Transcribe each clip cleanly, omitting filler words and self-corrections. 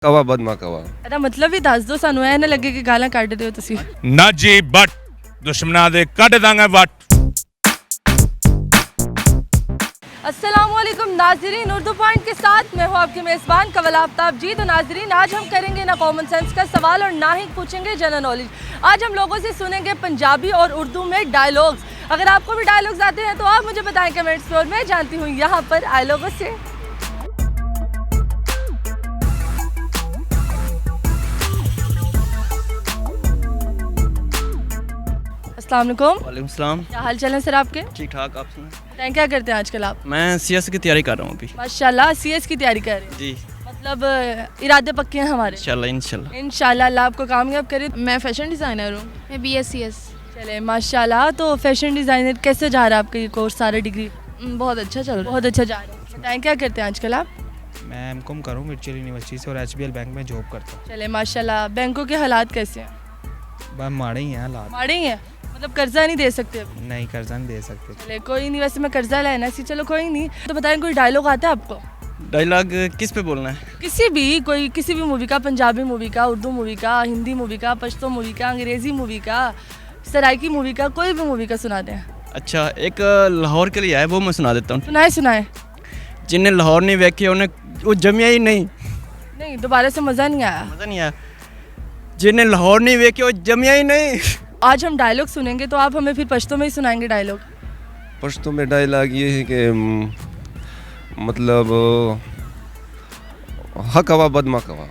कवा बदमा कवा ਇਹਦਾ ਮਤਲਬ ਵੀ ਦੱਸ ਦਿਓ ਸਾਨੂੰ, ਐ ਨਾ ਲੱਗੇ ਕਿ ਗਾਲਾਂ ਕੱਢਦੇ ਹੋ ਤੁਸੀਂ। ना जी बट दुश्मना दे कट दांगे वट। अस्सलाम वालेकुम नाजरीन, उर्दू पॉइंट के साथ मैं हूँ आपकी मेज़बान कवल आफ्ताब जी। तो नाजरीन, आज हम करेंगे ना कॉमन सेंस का सवाल और ना ही पूछेंगे जनरल नॉलेज। आज हम लोगों से सुनेंगे पंजाबी और उर्दू में डायलॉग्स। अगर आपको भी डायलॉग्स आते हैं तो आप मुझे बताएं कमेंट्स में और मैं जानती हूँ यहाँ पर आई लोगों से। अस्सलाम वालेकुम। वालेकुम सलाम। क्या हाल चाल है सर आपके? ठीक ठाक, आप सुनाएं? बताएं क्या करते हैं आजकल आप? मैं सीएस की तैयारी कर रहा हूँ अभी। माशाल्लाह सीएस की तैयारी कर रहे हैं, जी मतलब इरादे पक्के हैं हमारे। इंशाल्लाह इंशाल्लाह। इंशाल्लाह अल्लाह आपको कामयाब करे। मैं फैशन डिज़ाइनर हूँ, मैं BScs। चले माशाल्लाह। तो फैशन डिज़ाइनर कैसे जा रहा है आपका ये कोर्स, सारा डिग्री? बहुत अच्छा चल रहा बहुत अच्छा जा रहा है। बताएं क्या करते हैं आजकल आप? मैं एमकॉम कर रहा हूँ मिर्चल यूनिवर्सिटी से और HBL बैंक में जॉब करता हूँ। चले माशाल्लाह। बैंकों के हालात कैसे हैं? बस माड़े ही हैं हालात, माड़े ही हैं, मतलब कर्जा नहीं दे सकते अभी? नहीं कर्जा नहीं दे सकते। चले कोई नहीं, वैसे मैं कर्जा लेना सी, चलो कोई नहीं। तो बताएं कोई डायलॉग आता है आपको? डायलॉग किस पे बोलना है? किसी भी, कोई किसी भी मूवी का, पंजाबी मूवी का, उर्दू मूवी का, हिंदी मूवी का, पश्तो मूवी का, अंग्रेज़ी मूवी का, सराइकी मूवी का, कोई भी मूवी का सुना दें। अच्छा, एक लाहौर के लिए है, वो मैं सुना देता हूँ। सुनाए सुनाए। जिन्हें लाहौर नहीं वेखे उन्हें वो जमिया ही नहीं। नहीं, दोबारा से मज़ा नहीं आया। मज़ा नहीं आया। जिन्हें लाहौर नहीं वेखे वो जमिया ही नहीं। आज हम डायलॉग सुनेंगे तो आप हमें फिर पश्तो में ही सुनाएंगे डायलॉग। पश्तो में डायलॉग ये है कि मतलब हकवा बदमा कवा।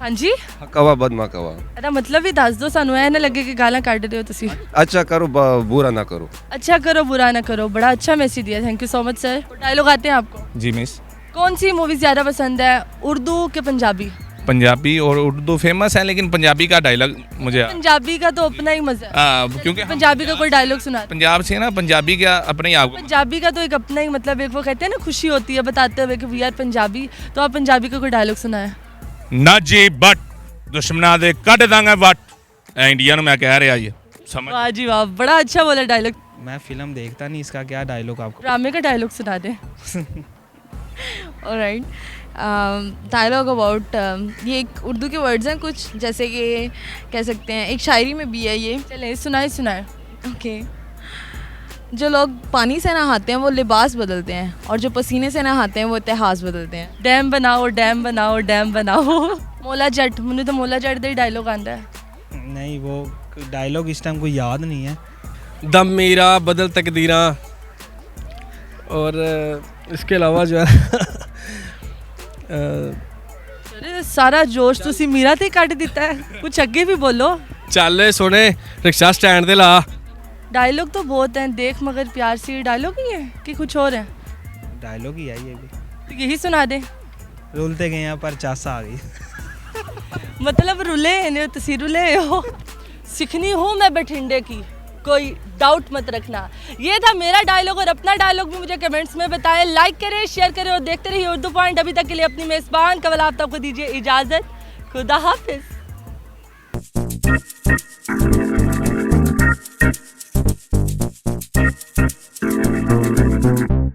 हाँ जी, हकवा बदमा कवा। ਇਹਦਾ ਮਤਲਬ ਵੀ ਦੱਸ ਦਿਓ ਸਾਨੂੰ, ਐ ਨਾ ਲੱਗੇ ਕਿ ਗਾਲਾਂ ਕੱਢਦੇ ਹੋ ਤੁਸੀਂ। अच्छा करो बुरा ना करो। अच्छा करो बुरा ना करो, बड़ा अच्छा मैसेज दिया, thank you so much sir. Dialogue आते हैं आपको? जी मिस। कौन सी मूवी ज़्यादा पसंद है, उर्दू के पंजाबी? पंजाबी और उर्दू फेमस है, लेकिन पंजाबी का डायलॉग मुझे पंजाबी का तो अपना ही मज़ा है। क्योंकि हम पंजाबी का कोई डायलॉग सुना। पंजाब से ना, पंजाबी का अपने ही आपको पंजाबी का तो एक अपना ही, मतलब एक वो कहते हैं ना खुशी होती है बताते हुए कि वी आर पंजाबी। तो आप पंजाबी का कोई डायलॉग सुनाए। ना जी बट दुश्मना दे कट दांगे वट। इंडिया में मैं कह रहा ये समझ। वाह जी वाह, बड़ा अच्छा बोला डायलॉग। मैं फिल्म देखता नहीं, इसका क्या डायलॉग आपको? ड्रामे का डायलॉग सुना दें। ऑलराइट, डायलॉग अबाउट ये एक उर्दू के वर्ड्स हैं कुछ, जैसे कि कह सकते हैं एक शायरी में भी है ये। चले सुनाए सुनाए। ओके, जो लोग पानी से नहाते हैं वो लिबास बदलते हैं, और जो पसीने से नहाते हैं वो इतिहास बदलते हैं। डैम बनाओ डैम बनाओ डैम बनाओ। मोला जट, मुझे तो मोला जट का ही डायलॉग आता है। नहीं, वो डायलॉग इस टाइम कोई याद नहीं है। दम मीरा बदल तकदीरा। और इसके अलावा जो है अरे सारा जोश तुसी मीरा ते कट दिता है, कुछ अगे भी बोलो। चल सोने रिक्शा स्टैंड ते ला। डायलॉग तो बहुत हैं, देख मगर प्यार से, डायलॉग ही है कि कुछ और है? डायलॉग ही है ये भी। तो यही सुना दे। रुलते गए यहाँ पर चासा आ गई। मतलब रुले ने तुसी रुले हो। सीखनी हूँ मैं बठिंडे की, कोई डाउट मत रखना। ये था मेरा डायलॉग, और अपना डायलॉग भी मुझे कमेंट्स में बताएं। लाइक करें, शेयर करें और देखते रहिए उर्दू पॉइंट। अभी तक के लिए अपनी मेज़बान कवल आफ्ताब को दीजिए इजाज़त। खुदा हाफिज़।